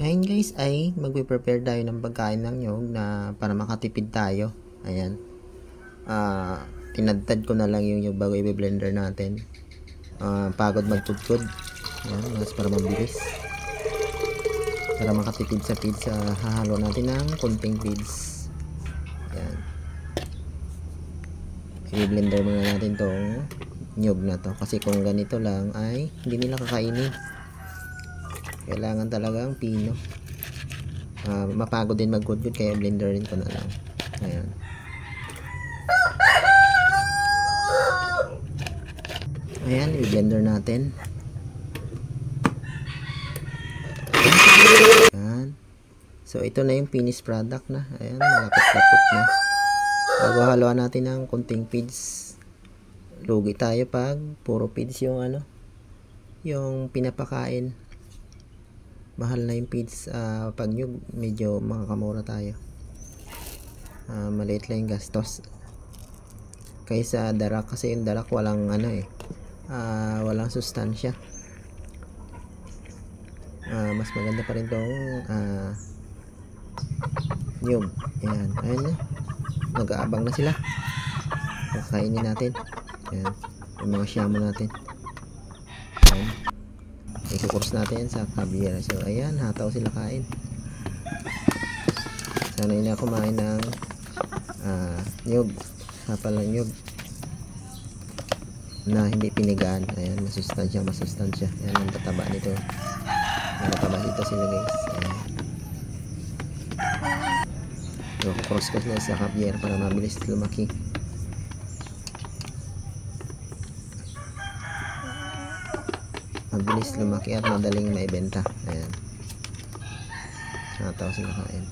Ngayon guys ay magpe-prepare tayo ng pagkain ng nyog na para makatipid tayo. Ayan. Tinadtad ko na lang yung nyog bago i-blender natin. Pagod magtudtod. Ayan, mas para mabilis. Para makatipid sa feeds, hahalo natin ng konting feeds. Ayan. I-blender muna natin tong nyog na to. Kasi kung ganito lang ay hindi nila kakainin. Kailangan talagang pino. Mapagod din magkudkod kaya blenderin ko na lang. Ayan. Ayan, i-blender natin. Ayan. So ito na yung finished product na. Ayan, malapot-lapot na. Bago haluan natin ng konting feeds. Lugi tayo pag puro feeds yung yung pinapakain. Mahal na yung feeds. Pag nyug medyo makakamura tayo. Maliit lang yung gastos kaysa darak, kasi yung darak walang walang sustansya. Mas maganda pa rin tong nyug. Ayan, ayan na, nag-aabang na sila. Kakainin natin. Ayan, yung mga siyamo natin. Ayan, i-course natin sa caviar. So ayan, hataw sila kain. Sanay na kumain ng nyug, hapal ng nyug na hindi pinigaan. Ayan, masustansya. Ayan, ang tataba nito. Tataba dito sila guys. Ayan, so cross ko sila sa caviar para mabilis lumaki. Mabilis lumaki at madaling maibenta. Ayan, nataw sila kain.